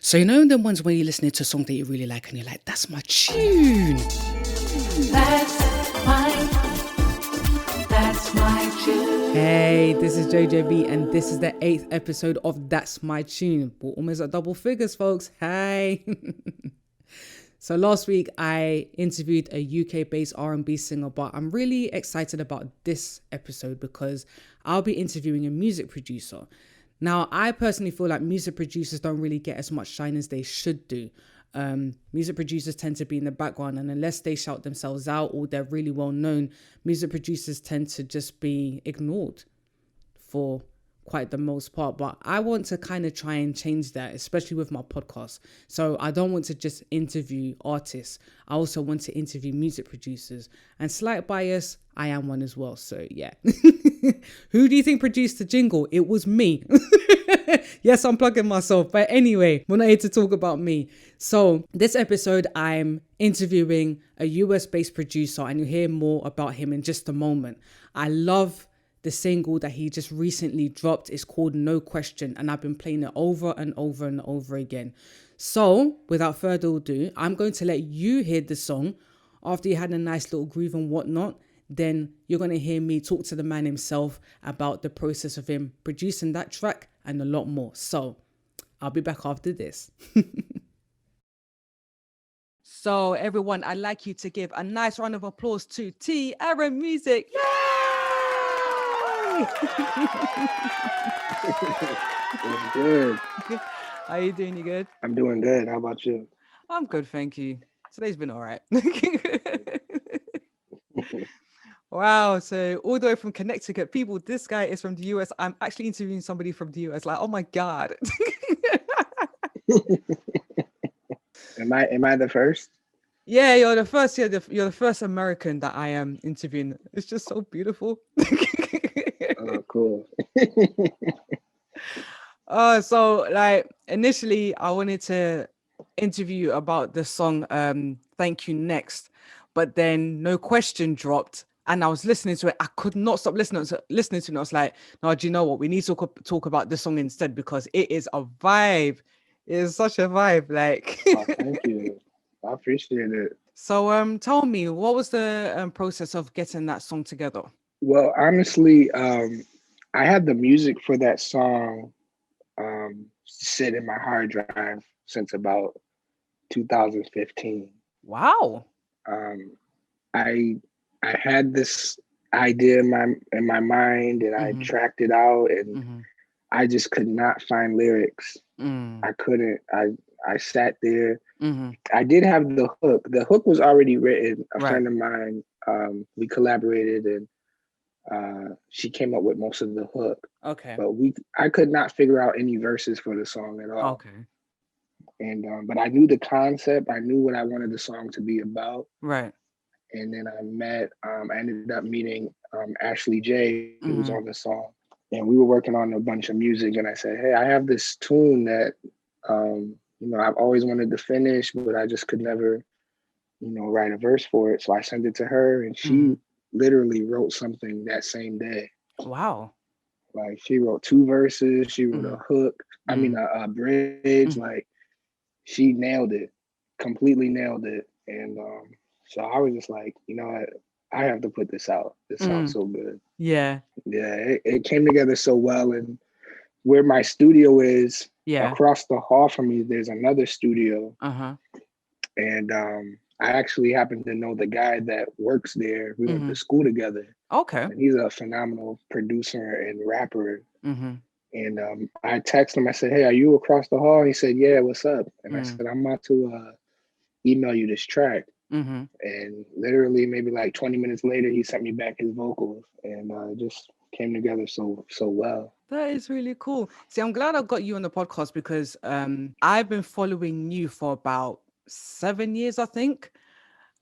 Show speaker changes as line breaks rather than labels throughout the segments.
So you know the ones where you're listening to a song that you really like and you're like, that's my tune. That's my tune. Hey, this is JJB and this is the 8th episode of That's My Tune. We're almost at double figures, folks. Hey. So last week I interviewed a UK-based R&B singer, but I'm really excited about this episode because I'll be interviewing a music producer. Now, I personally feel like music producers don't really get as much shine as they should do. Music producers tend to be in the background, and unless they shout themselves out or they're really well known, music producers tend to just be ignored for quite the most part. But I want to kind of try and change that, especially with my podcast. So I don't want to just interview artists. I also want to interview music producers. And slight bias, I am one as well. So yeah. Who do you think produced the jingle? It was me. Yes, I'm plugging myself. But anyway, we're not here to talk about me. So this episode, I'm interviewing a US-based producer, and you'll hear more about him in just a moment. I love the single that he just recently dropped. Is called No Question, and I've been playing it over and over and over again. So without further ado, I'm going to let you hear the song. After you had a nice little groove and whatnot, then you're going to hear me talk to the man himself about the process of him producing that track and a lot more. So I'll be back after this. So everyone, I'd like you to give a nice round of applause to T-Aaaron Music. Yay!
It's good.
How you doing? You good?
I'm doing good. How about you?
I'm good, thank you. Today's been all right. Wow, so all the way from Connecticut. People, this guy is from the US. I'm actually interviewing somebody from the US. Like, oh my God.
Am I the first?
Yeah, you're the first. You're the first American that I am interviewing. It's just so beautiful.
Oh, cool.
So like initially I wanted to interview you about the song Thank You Next, but then No Question dropped and I was listening to it. I could not stop listening to it. I was like, no, do you know what? We need to talk about this song instead because it is a vibe. It is such a vibe. Like
Oh, thank you. I appreciate it.
So tell me, what was the process of getting that song together?
Well, honestly, I had the music for that song sit in my hard drive since about 2015.
Wow.
I had this idea in my mind, and I tracked it out, and I just could not find lyrics. I couldn't. I sat there. I did have the hook. The hook was already written. A friend of mine, we collaborated, and she came up with most of the hook.
Okay.
But I could not figure out any verses for the song at all.
Okay.
And but I knew the concept. I knew what I wanted the song to be about.
Right.
And then I ended up meeting Ashley J, who was on the song. And we were working on a bunch of music. And I said, hey, I have this tune that, I've always wanted to finish, but I just could never, write a verse for it. So I sent it to her, and she literally wrote something that same day.
Wow.
Like she wrote 2 verses. She wrote a hook. I mean, a bridge. Like she nailed it, completely nailed it. And so I was just like, you know what? I have to put this out. This sounds so good.
Yeah.
Yeah, it came together so well. And where my studio is, across the hall from me, there's another studio. And I actually happen to know the guy that works there. We went to school together.
Okay.
And he's a phenomenal producer and rapper. And I texted him. I said, hey, are you across the hall? He said, yeah, what's up? And I said, I'm about to email you this track. And literally maybe like 20 minutes later, he sent me back his vocals, and it just came together so well.
That is really cool. See, I'm glad I got you on the podcast because I've been following you for about 7 years, I think.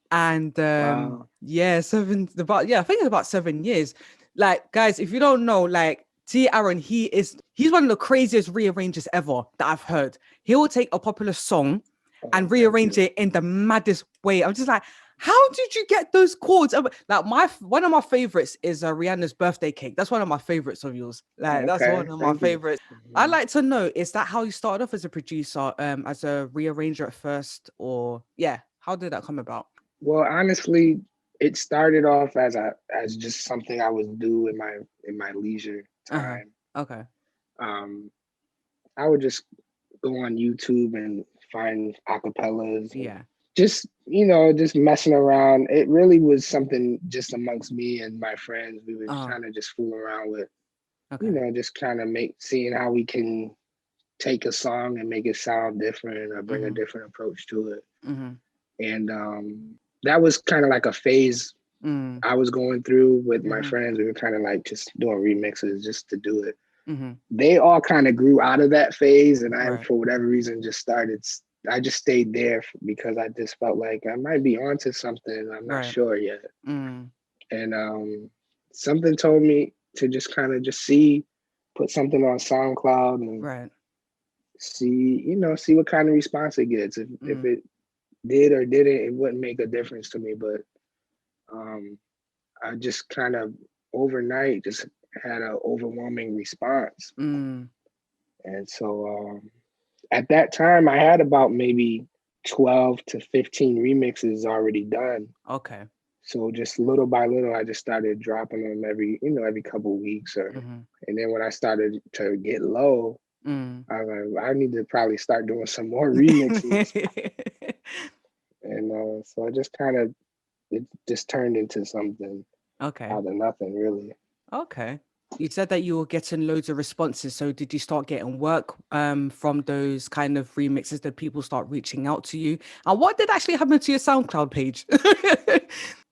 And
Wow.
I think it's about 7 years. Like, guys, if you don't know, like T-Aaaron, he's one of the craziest rearrangers ever that I've heard. He will take a popular song and rearrange it in the maddest way. I'm just like, How did you get those chords? Like one of my favorites is Rihanna's Birthday Cake. That's one of my favorites of yours. Like that's
Okay,
one of my
thank you.
favorites. I'd like to know, is that how you started off as a producer, as a rearranger at first, or yeah, how did that come about?
Well, honestly, it started off as just something I would do in my leisure
Uh-huh.
time.
Okay.
Um, I would just go on YouTube and find acapellas and
Yeah.
just, just messing around. It really was something just amongst me and my friends. We were
Uh-huh.
trying to just fool around with,
Okay.
just kind of seeing how we can take a song and make it sound different or bring a different approach to it.
Mm-hmm.
And that was kind of like a phase I was going through with my friends. We were kind of like just doing remixes just to do it. They all kind of grew out of that phase, and I,
Right.
for whatever reason, I just stayed there because I just felt like I might be onto something. I'm not
Right.
sure yet. And something told me to just kind of just put something on SoundCloud and
Right.
see what kind of response it gets. If it did or didn't, it wouldn't make a difference to me. But I just kind of overnight just had an overwhelming response. And so at that time, I had about maybe 12 to 15 remixes already done.
Okay.
So just little by little, I just started dropping them every couple of weeks. And then when I started to get low, I was like, I need to probably start doing some more remixes. And so it just turned into something
Okay.
out of nothing, really.
Okay. You said that you were getting loads of responses. So did you start getting work from those kind of remixes that people start reaching out to you? And what did actually happen to your SoundCloud page?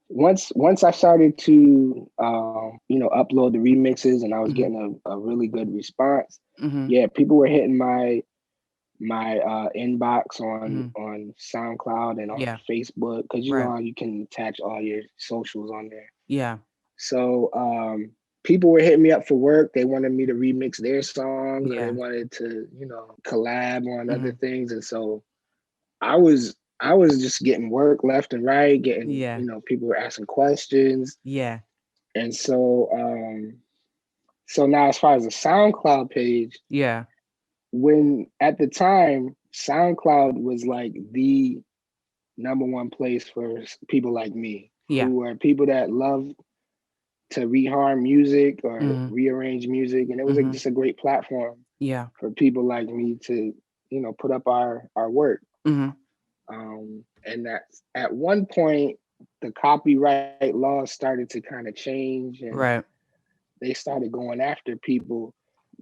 Once I started to upload the remixes and I was getting a really good response, yeah, people were hitting my inbox on SoundCloud and on Facebook, because you know how you can attach all your socials on there.
Yeah.
So people were hitting me up for work. They wanted me to remix their songs, or they
Yeah.
wanted to, collab on other things. And so I was just getting work left and right, getting, people were asking questions.
Yeah.
And so so now as far as the SoundCloud page,
Yeah.
when at the time SoundCloud was like the number one place for people like me, who are people that love to reharm music or rearrange music. And it was just a great platform for people like me to, put up our work. And that at one point, the copyright laws started to kind of change, and they started going after people,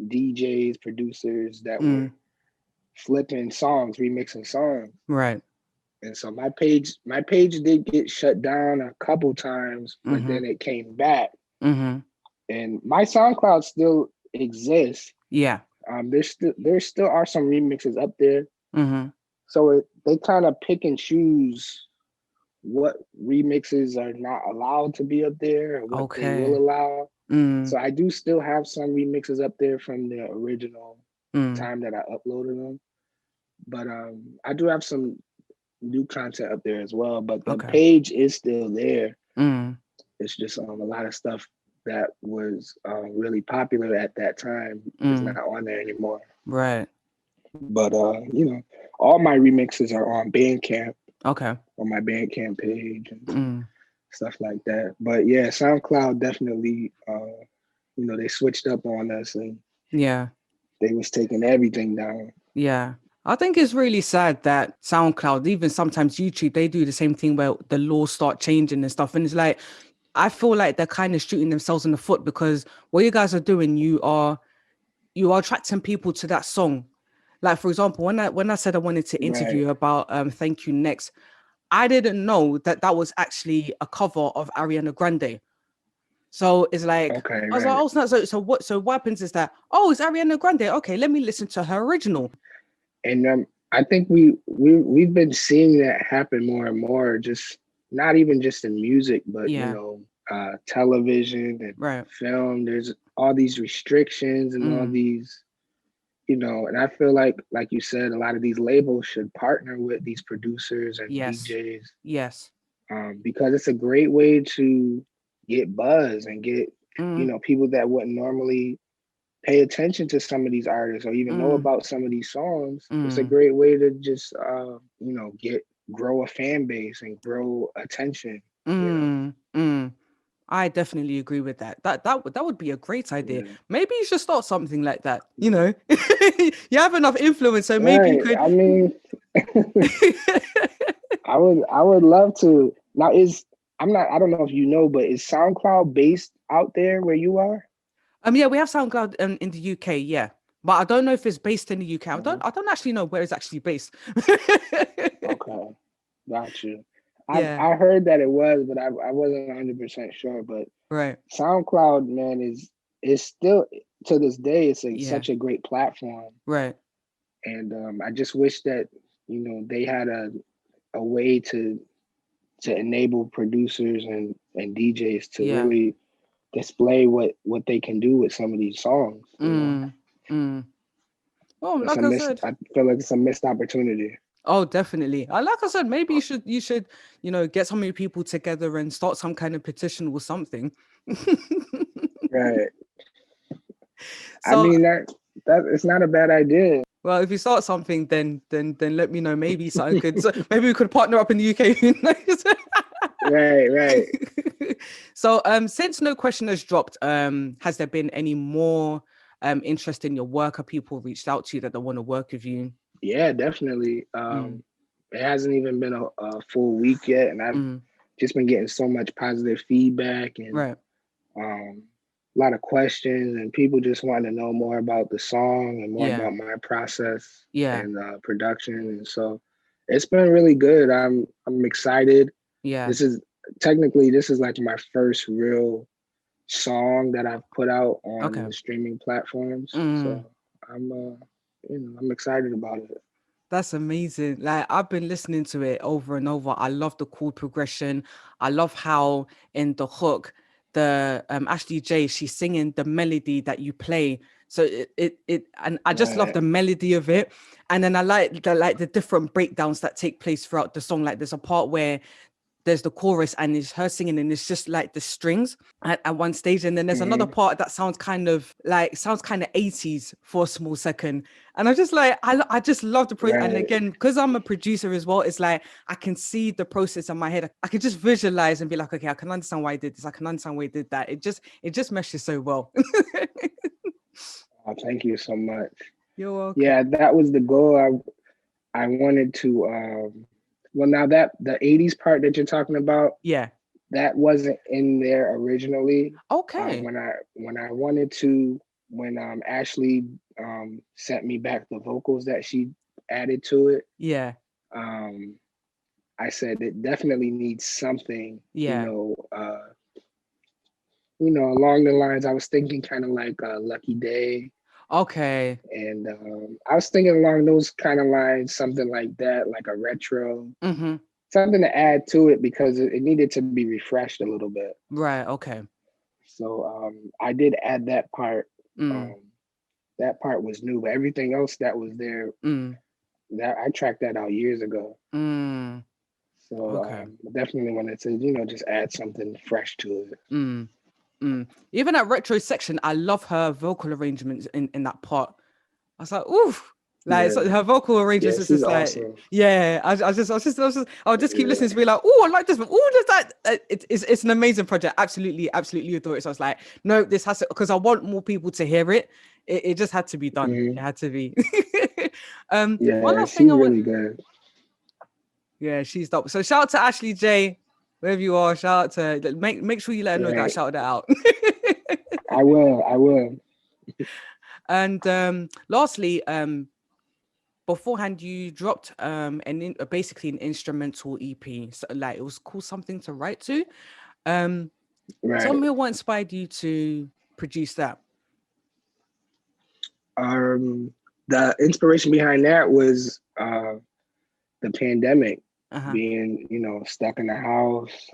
DJs, producers that were flipping songs, remixing songs.
Right.
And so my page did get shut down a couple times, but then it came back. And my SoundCloud still exists.
Yeah.
There still are some remixes up there. So they kind of pick and choose what remixes are not allowed to be up there and what they will allow. So I do still have some remixes up there from the original time that I uploaded them. But I do have some new content up there as well. But the page is still there. It's just a lot of stuff that was really popular at that time is not on there anymore.
Right.
But all my remixes are on Bandcamp.
Okay.
On my Bandcamp page and stuff like that. But yeah, SoundCloud definitely, they switched up on us, and they was taking everything down.
Yeah. I think it's really sad that SoundCloud, even sometimes YouTube, they do the same thing where the laws start changing and stuff. And it's like, I feel like they're kind of shooting themselves in the foot, because what you guys are doing, you are attracting people to that song. Like, for example, when I said I wanted to interview about Thank You Next, I didn't know that was actually a cover of Ariana Grande. So it's like, I was like, oh, it's not. So what happens is that, oh, it's Ariana Grande. Okay, let me listen to her original.
And I think we've been seeing that happen more and more, just not even just in music, but television and film. There's all these restrictions and all these, and I feel like you said, a lot of these labels should partner with these producers and DJs.
Yes.
because it's a great way to get buzz and get, people that wouldn't normally pay attention to some of these artists or even know about some of these songs. It's a great way to just, grow a fan base and grow attention.
I definitely agree with that. That would be a great idea.
Yeah.
Maybe you should start something like that. You know, you have enough influence, so maybe you
Right.
could.
I mean, I would love to. Now I don't know if you know, but is SoundCloud based out there where you are?
Yeah, we have SoundCloud in the UK, yeah, but I don't know if it's based in the UK. I don't actually know where it's actually based.
Okay, got you.
Yeah.
I heard that it was, but I wasn't 100% sure. But
Right.
SoundCloud, man, is still to this day. It's
Yeah.
such a great platform,
Right.
and I just wish that they had a way to enable producers and DJs to
Yeah.
really display what they can do with some of these songs.
Well, like I said,
I feel like it's a missed opportunity.
oh, definitely. Like I said, maybe you should, get some of your people together and start some kind of petition or something.
Right.
So,
I mean that it's not a bad idea.
well, if you start something, then let me know. Maybe something could. So maybe we could partner up in the UK. Who knows?
Right.
So, since no question has dropped, has there been any more interest in your work? Have people reached out to you that they want to work with you?
Yeah, definitely. It hasn't even been a full week yet, and I've just been getting so much positive feedback and
Right.
a lot of questions, and people just wanting to know more about the song and more
Yeah.
about my process
Yeah.
and production. And so it's been really good. I'm excited.
Yeah.
This is like my first real song that I've put out on the streaming platforms. So I'm excited about it.
That's amazing. Like, I've been listening to it over and over. I love the chord progression. I love how in the hook, the Ashley J, she's singing the melody that you play. So and I just love the melody of it. And then I like the different breakdowns that take place throughout the song. Like, there's a part where there's the chorus and it's her singing and it's just like the strings at one stage, and then there's another part that sounds kind of 80s for a small second, and I'm just like, I just love the process. And again, because I'm a producer as well, it's like I can see the process in my head. I can just visualize and be like, okay, I can understand why I did this, I can understand why I did that. It just meshes so well.
Oh, thank you so much.
You're welcome.
Yeah, that was the goal. I wanted to well, now that the 80s part that you're talking about, that wasn't in there originally.
Okay.
When I wanted to, when Ashley sent me back the vocals that she added to it, I said it definitely needs something, along the lines. I was thinking kind of like Lucky Day.
Okay.
And I was thinking along those kind of lines, something like that, like a retro, something to add to it because it needed to be refreshed a little bit.
Right. Okay.
So I did add that part. That part was new, but everything else that was there, that I tracked that out years ago. So I definitely wanted to, just add something fresh to it.
Even that retro section, I love her vocal arrangements in that part. I was like, oof. Like, so her vocal arrangements is just like,
awesome.
I'll just keep listening to be like, oh, I like this, but just that. It's an amazing project. Absolutely adore it. So I was like, no, this has to, because I want more people to hear it. It just had to be done. It had to be. One last thing
really good.
Yeah, she's dope. So shout out to Ashley J, wherever you are. Shout out to make sure you let her know that I shouted that out.
I will.
And lastly, beforehand, you dropped basically an instrumental EP. So like, it was called Something to Write To. Tell me what inspired you to produce that.
The inspiration behind that was the pandemic, being stuck in the house,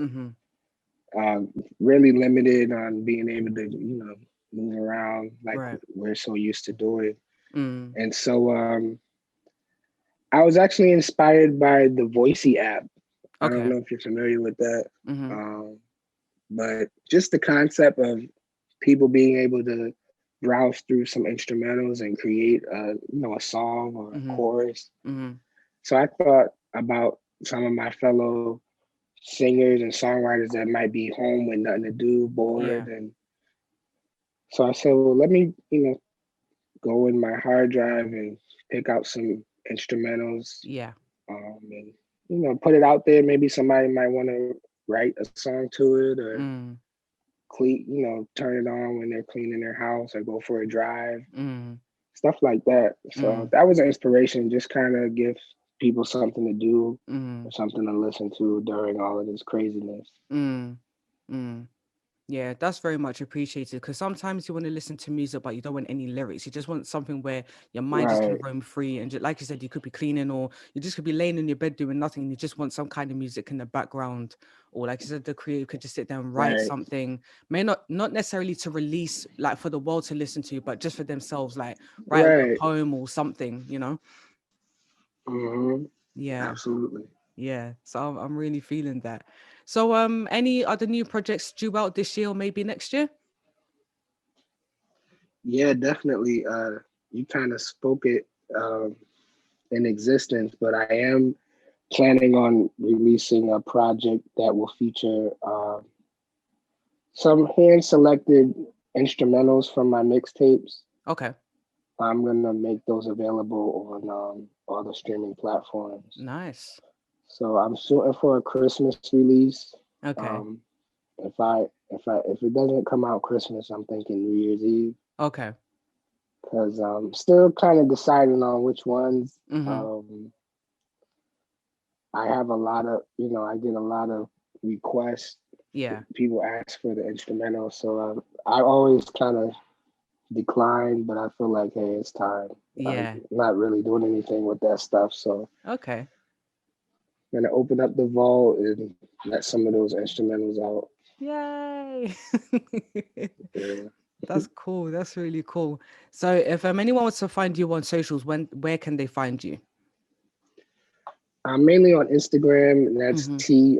really limited on being able to move around like we're so used to doing. And so I was actually inspired by the Voicey app. I don't
Okay.
know if you're familiar with that.
Mm-hmm.
But just the concept of people being able to browse through some instrumentals and create a song or a
Mm-hmm.
chorus.
Mm-hmm.
So I thought about some of my fellow singers and songwriters that might be home with nothing to do,
Yeah.
bored. And so I said, well, let me, go in my hard drive and pick out some instrumentals,
Yeah.
and, put it out there. Maybe somebody might want to write a song to it or
Mm.
clean, turn it on when they're cleaning their house or go for a drive,
Mm.
stuff like that. So
Mm.
that was an inspiration, just kind of give people something to do
Mm.
or something to listen to during all of this craziness.
Mm. Mm. Yeah, that's very much appreciated because sometimes you want to listen to music, but you don't want any lyrics. You just want something where your mind just can
Right,
roam free. And just, like you said, you could be cleaning or you just could be laying in your bed doing nothing. And you just want some kind of music in the background. Or like you said, the creator could just sit down and write
right,
something. May not necessarily to release, like for the world to listen to, but just for themselves, like write a
right.
poem or something,
Hmm.
Yeah.
Absolutely.
Yeah. So I'm really feeling that. So any other new projects due out this year or maybe next year?
Yeah, definitely. You kind of spoke it in existence, but I am planning on releasing a project that will feature some hand selected instrumentals from my mixtapes.
Okay.
I'm gonna make those available on all the streaming platforms.
Nice.
So I'm shooting for a Christmas release.
Okay.
Um, if it doesn't come out Christmas, I'm thinking New Year's Eve
Okay.
because I'm still kind of deciding on which ones.
Mm-hmm.
Um, I have a lot of, I get a lot of requests.
Yeah.
People ask for the instrumental, so I always kind of decline, but I feel like, hey, it's time. I'm
Yeah.
not really doing anything with that stuff, so
Okay.
I'm gonna open up the vault and let some of those instrumentals out.
Yay.
Yeah.
That's cool. That's really cool. So if anyone wants to find you on socials, where can they find you?
I'm mainly on Instagram, and that's
Mm-hmm.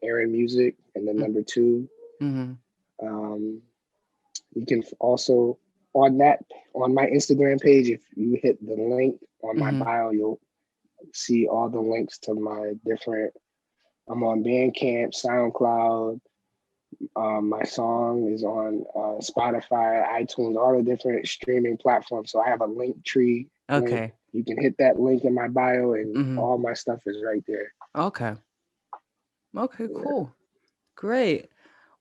T_Aaron Music, and then number 2.
Mm-hmm.
Um, you can also on my Instagram page, if you hit the link on my
Mm-hmm.
bio, you'll see all the links to my different. I'm on Bandcamp, SoundCloud. My song is on Spotify, iTunes, all the different streaming platforms. So I have a link tree link.
Okay.
You can hit that link in my bio, and
Mm-hmm.
all my stuff is right there.
Okay. Okay,
Yeah,
cool. Great.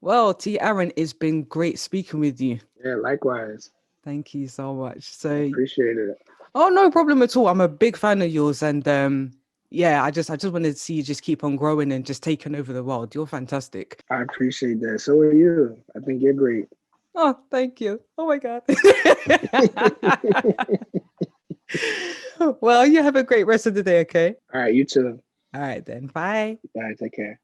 Well, T-Aaron, it's been great speaking with you.
yeah, likewise.
Thank you so much.
I
So,
appreciate it.
oh, no problem at all. I'm a big fan of yours. And yeah, I just wanted to see you just keep on growing and just taking over the world. You're fantastic.
I appreciate that. So are you. I think you're great.
Oh, thank you. Oh my God. Well, you have a great rest of the day, okay?
All right, you too.
All right then. Bye.
All right, take care.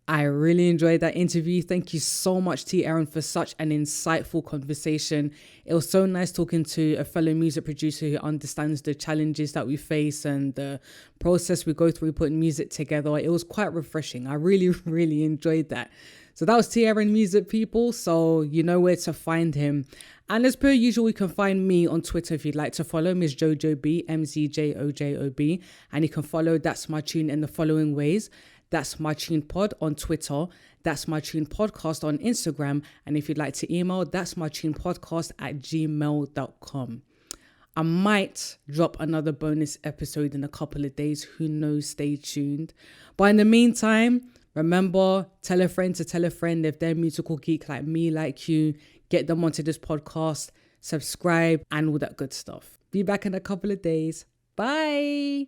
I really enjoyed that interview. Thank you so much, T-Aaaron, for such an insightful conversation. It was so nice talking to a fellow music producer who understands the challenges that we face and the process we go through putting music together. It was quite refreshing. I really, really enjoyed that. So that was T-Aaaron Music, people. So you know where to find him. And as per usual, you can find me on Twitter if you'd like to follow Ms. Jojo B, MZJOJOB. And you can follow That's My Tune in the following ways. That's My Tune Pod on Twitter. That's My Tune Podcast on Instagram. And if you'd like to email, that's My Tune Podcast at gmail.com. I might drop another bonus episode in a couple of days. Who knows? Stay tuned. But in the meantime, remember, tell a friend to tell a friend if they're a musical geek like me, like you. Get them onto this podcast, subscribe, and all that good stuff. Be back in a couple of days. Bye.